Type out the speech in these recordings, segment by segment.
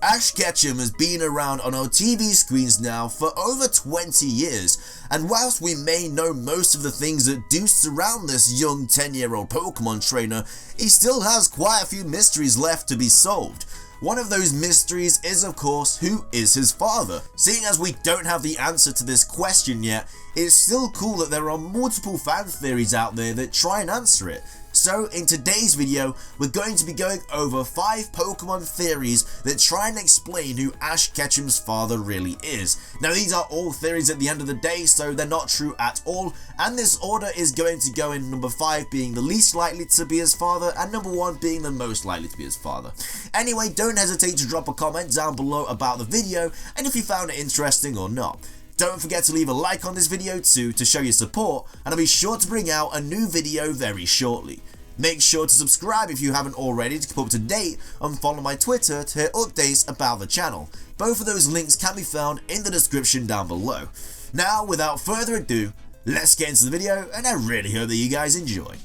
Ash Ketchum has been around on our TV screens now for over 20 years, and whilst we may know most of the things that do surround this young 10-year-old Pokemon trainer, he still has quite a few mysteries left to be solved. One of those mysteries is, of course, who is his father? Seeing as we don't have the answer to this question yet, it's still cool that there are multiple fan theories out there that try and answer it. So in today's video, we're going to be going over 5 Pokemon theories that try and explain who Ash Ketchum's father really is. Now these are all theories at the end of the day, so they're not true at all, and this order is going to go in number 5 being the least likely to be his father, and number 1 being the most likely to be his father. Anyway, don't hesitate to drop a comment down below about the video, and if you found it interesting or not. Don't forget to leave a like on this video too to show your support, and I'll be sure to bring out a new video very shortly. Make sure to subscribe if you haven't already to keep up to date, and follow my Twitter to hear updates about the channel. Both of those links can be found in the description down below. Now, without further ado, let's get into the video, and I really hope that you guys enjoy.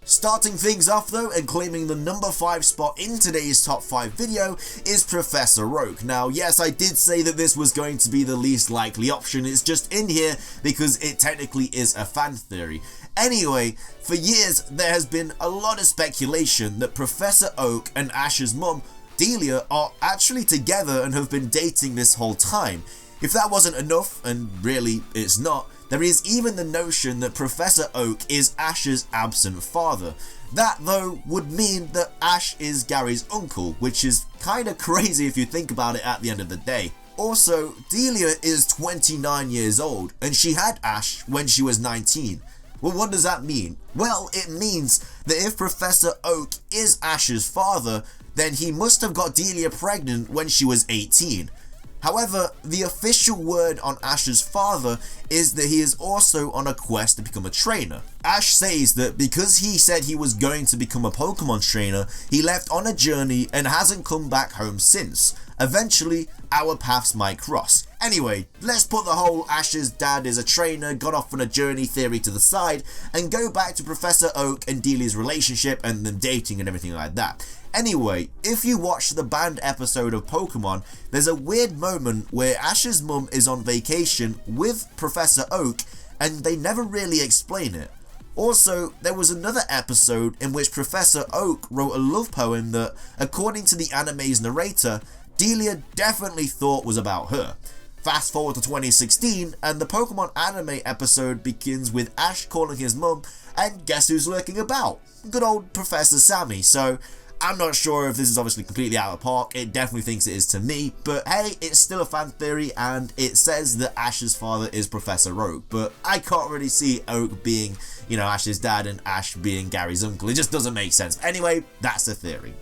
Starting things off though, and claiming the number 5 spot in today's top 5 video is Professor Oak. Now yes, I did say that this was going to be the least likely option, it's just in here because it technically is a fan theory. Anyway, for years there has been a lot of speculation that Professor Oak and Ash's mum, Delia, are actually together and have been dating this whole time. If that wasn't enough, and really it's not, there is even the notion that Professor Oak is Ash's absent father. That though would mean that Ash is Gary's uncle, which is kinda crazy if you think about it at the end of the day. Also, Delia is 29 years old, and she had Ash when she was 19. Well, what does that mean? Well, it means that if Professor Oak is Ash's father, then he must have got Delia pregnant when she was 18. However, the official word on Ash's father is that he is also on a quest to become a trainer. Ash says that because he said he was going to become a Pokemon trainer, he left on a journey and hasn't come back home since. Eventually, our paths might cross. Anyway, let's put the whole Ash's dad is a trainer, got off on a journey theory to the side, and go back to Professor Oak and Delia's relationship and them dating and everything like that. Anyway, if you watch the banned episode of Pokemon, there's a weird moment where Ash's mum is on vacation with Professor Oak and they never really explain it. Also, there was another episode in which Professor Oak wrote a love poem that, according to the anime's narrator, Delia definitely thought was about her. Fast forward to 2016 and the Pokemon anime episode begins with Ash calling his mum, and guess who's lurking about? Good old Professor Sammy. So I'm not sure if this is obviously completely out of the park, it definitely thinks it is to me, but hey, it's still a fan theory and it says that Ash's father is Professor Oak, but I can't really see Oak being, you know, Ash's dad and Ash being Gary's uncle. It just doesn't make sense. Anyway, that's the theory.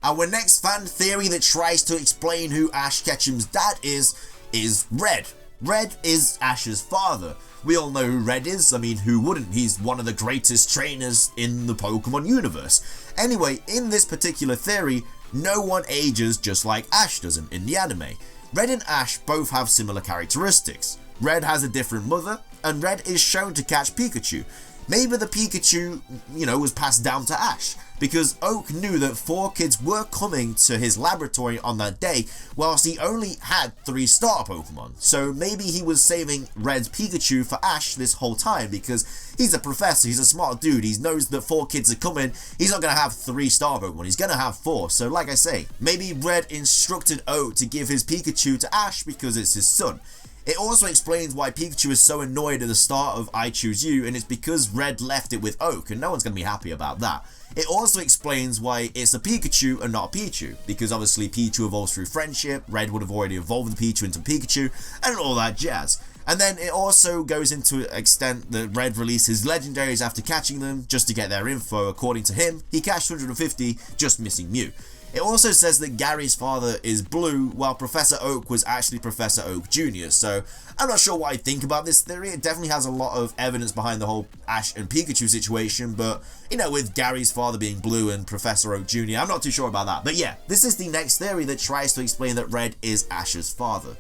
Our next fan theory that tries to explain who Ash Ketchum's dad is Red. Red is Ash's father. We all know who Red is, I mean who wouldn't, he's one of the greatest trainers in the Pokemon universe. Anyway, in this particular theory, no one ages just like Ash doesn't in the anime. Red and Ash both have similar characteristics. Red has a different mother, and Red is shown to catch Pikachu. Maybe the Pikachu, you know, was passed down to Ash, because Oak knew that 4 kids were coming to his laboratory on that day, whilst he only had 3 starter Pokemon. So maybe he was saving Red's Pikachu for Ash this whole time, because he's a professor, he's a smart dude, he knows that 4 kids are coming, he's not going to have 3 starter Pokemon, he's going to have 4. So like I say, maybe Red instructed Oak to give his Pikachu to Ash because it's his son. It also explains why Pikachu is so annoyed at the start of I Choose You, and it's because Red left it with Oak, and no one's going to be happy about that. It also explains why it's a Pikachu and not a Pichu, because obviously Pichu evolves through friendship, Red would have already evolved the Pichu into Pikachu, and all that jazz. And then it also goes into an extent that Red releases legendaries after catching them, just to get their info. According to him, he catched 150, just missing Mew. It also says that Gary's father is blue, while Professor Oak was actually Professor Oak Jr., so I'm not sure what I think about this theory. It definitely has a lot of evidence behind the whole Ash and Pikachu situation, but, you know, with Gary's father being blue and Professor Oak Jr., I'm not too sure about that. But yeah, this is the next theory that tries to explain that Red is Ash's father.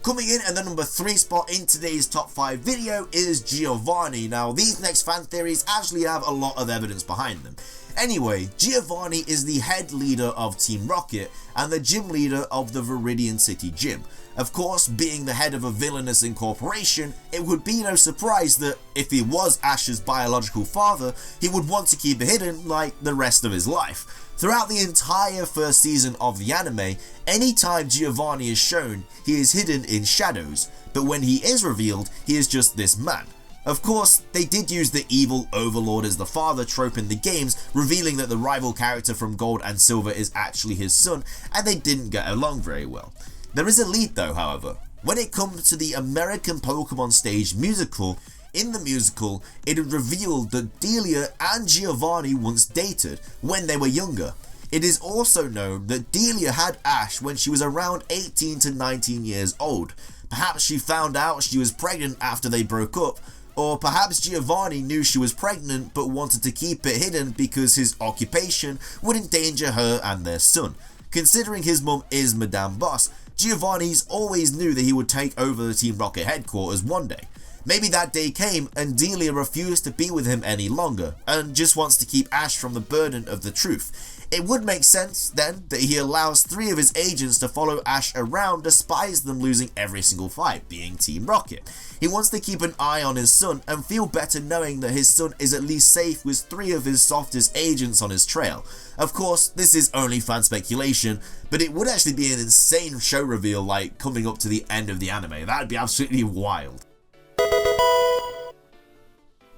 Coming in at the number 3 spot in today's top 5 video is Giovanni. Now, these next fan theories actually have a lot of evidence behind them. Anyway, Giovanni is the head leader of Team Rocket and the gym leader of the Viridian City Gym. Of course, being the head of a villainous incorporation, it would be no surprise that if he was Ash's biological father, he would want to keep it hidden like the rest of his life. Throughout the entire first season of the anime, anytime Giovanni is shown, he is hidden in shadows, but when he is revealed, he is just this man. Of course, they did use the evil overlord as the father trope in the games, revealing that the rival character from Gold and Silver is actually his son, and they didn't get along very well. There is a lead though, however. When it comes to the American Pokemon stage musical, in the musical, it is revealed that Delia and Giovanni once dated when they were younger. It is also known that Delia had Ash when she was around 18 to 19 years old. Perhaps she found out she was pregnant after they broke up, or perhaps Giovanni knew she was pregnant but wanted to keep it hidden because his occupation would endanger her and their son. Considering his mum is Madame Boss, Giovanni's always knew that he would take over the Team Rocket headquarters one day. Maybe that day came and Delia refused to be with him any longer and just wants to keep Ash from the burden of the truth. It would make sense then that he allows 3 of his agents to follow Ash around despite them losing every single fight, being Team Rocket. He wants to keep an eye on his son and feel better knowing that his son is at least safe with 3 of his softest agents on his trail. Of course, this is only fan speculation, but it would actually be an insane show reveal like coming up to the end of the anime. That would be absolutely wild.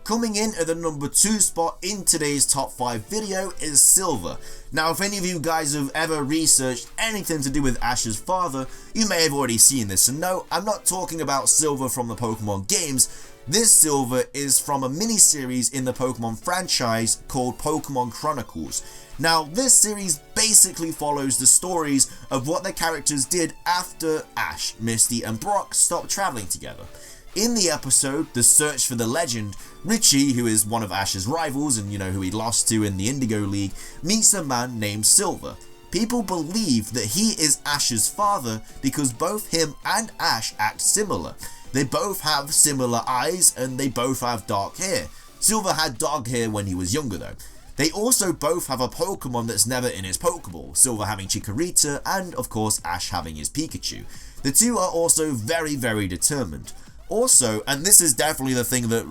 Coming in at the number 2 spot in today's top 5 video is Silver. Now, if any of you guys have ever researched anything to do with Ash's father, you may have already seen this. And no, I'm not talking about Silver from the Pokemon games. This Silver is from a mini-series in the Pokemon franchise called Pokemon Chronicles. Now, this series basically follows the stories of what the characters did after Ash, Misty and Brock stopped traveling together. In the episode, The Search for the Legend, Richie, who is one of Ash's rivals and who he lost to in the Indigo League, meets a man named Silver. People believe that he is Ash's father because both him and Ash act similar. They both have similar eyes and they both have dark hair. Silver had dark hair when he was younger though. They also both have a Pokemon that's never in his Pokeball, Silver having Chikorita and of course Ash having his Pikachu. The two are also very, very determined. Also, and this is definitely the thing that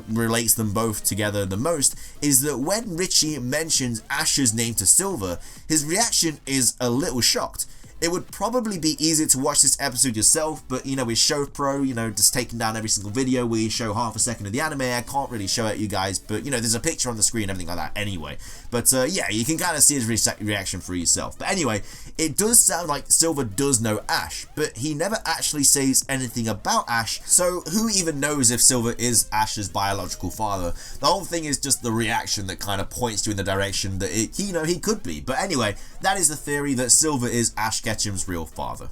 relates them both together the most, is that when Richie mentions Ash's name to Silver, his reaction is a little shocked. It would probably be easier to watch this episode yourself, but with Show Pro, just taking down every single video, we show half a second of the anime. I can't really show it you guys, but there's a picture on the screen, everything like that anyway. But yeah, you can kind of see his reaction for yourself. But anyway, it does sound like Silver does know Ash, but he never actually says anything about Ash, so who even knows if Silver is Ash's biological father? The whole thing is just the reaction that kind of points you in the direction that he could be. But anyway, that is the theory that Silver is Ash Ketchum's real father.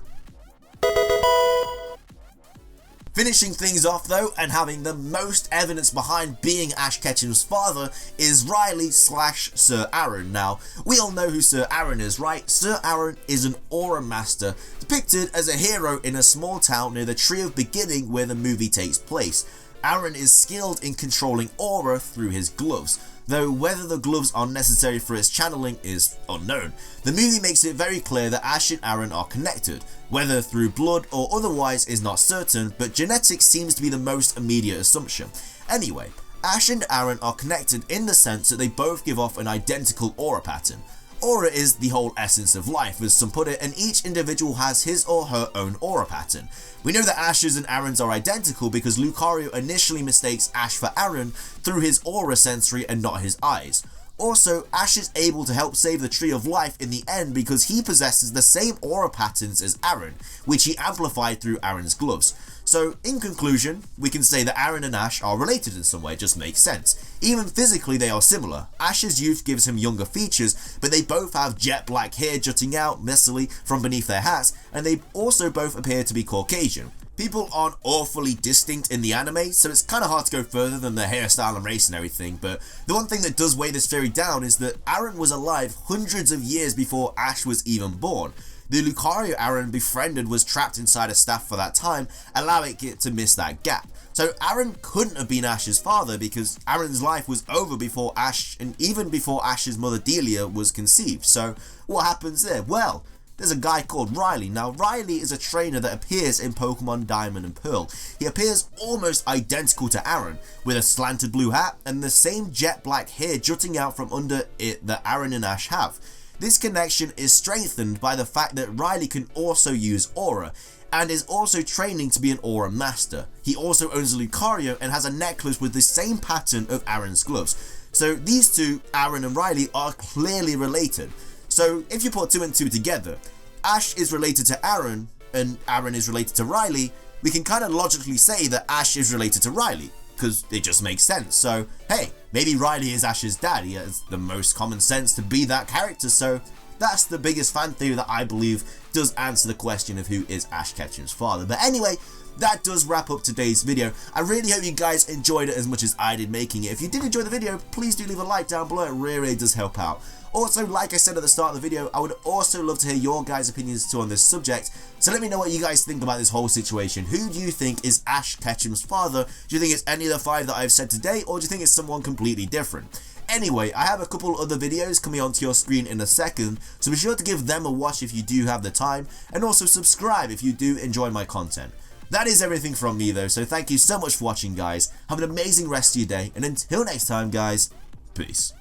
Finishing things off though, and having the most evidence behind being Ash Ketchum's father, is Riley / Sir Aaron. Now, we all know who Sir Aaron is, right? Sir Aaron is an aura master, depicted as a hero in a small town near the Tree of Beginning where the movie takes place. Aaron is skilled in controlling aura through his gloves, though whether the gloves are necessary for its channeling is unknown. The movie makes it very clear that Ash and Aaron are connected, whether through blood or otherwise is not certain, but genetics seems to be the most immediate assumption. Anyway, Ash and Aaron are connected in the sense that they both give off an identical aura pattern. Aura is the whole essence of life, as some put it, and each individual has his or her own aura pattern. We know that Ash's and Aaron's are identical because Lucario initially mistakes Ash for Aaron through his aura sensory and not his eyes. Also, Ash is able to help save the Tree of Life in the end because he possesses the same aura patterns as Aaron, which he amplified through Aaron's gloves. So, in conclusion, we can say that Aaron and Ash are related in some way, it just makes sense. Even physically they are similar. Ash's youth gives him younger features, but they both have jet black hair jutting out messily from beneath their hats, and they also both appear to be Caucasian. People aren't awfully distinct in the anime, so it's kind of hard to go further than the hairstyle and race and everything, but the one thing that does weigh this theory down is that Aaron was alive hundreds of years before Ash was even born. the Lucario Aaron befriended was trapped inside a staff for that time, allowing it to miss that gap. So Aaron couldn't have been Ash's father because Aaron's life was over before Ash, and even before Ash's mother Delia was conceived. So what happens there? Well, there's a guy called Riley. Now, Riley is a trainer that appears in Pokemon Diamond and Pearl. He appears almost identical to Aaron, with a slanted blue hat and the same jet black hair jutting out from under it that Aaron and Ash have. This connection is strengthened by the fact that Riley can also use Aura, and is also training to be an Aura Master. He also owns a Lucario and has a necklace with the same pattern of Aaron's gloves. So these two, Aaron and Riley, are clearly related. So if you put 2 and 2 together, Ash is related to Aaron and Aaron is related to Riley, we can kind of logically say that Ash is related to Riley, because it just makes sense. So hey, maybe Riley is Ash's dad. He has the most common sense to be that character, so that's the biggest fan theory that I believe does answer the question of who is Ash Ketchum's father. But anyway, that does wrap up today's video. I really hope you guys enjoyed it as much as I did making it. If you did enjoy the video, please do leave a like down below. It really does help out. Also, like I said at the start of the video, I would also love to hear your guys' opinions too on this subject. So let me know what you guys think about this whole situation. Who do you think is Ash Ketchum's father? Do you think it's any of the 5 that I've said today, or do you think it's someone completely different? Anyway, I have a couple other videos coming onto your screen in a second, so be sure to give them a watch if you do have the time, and also subscribe if you do enjoy my content. That is everything from me though, so thank you so much for watching guys, have an amazing rest of your day, and until next time guys, peace.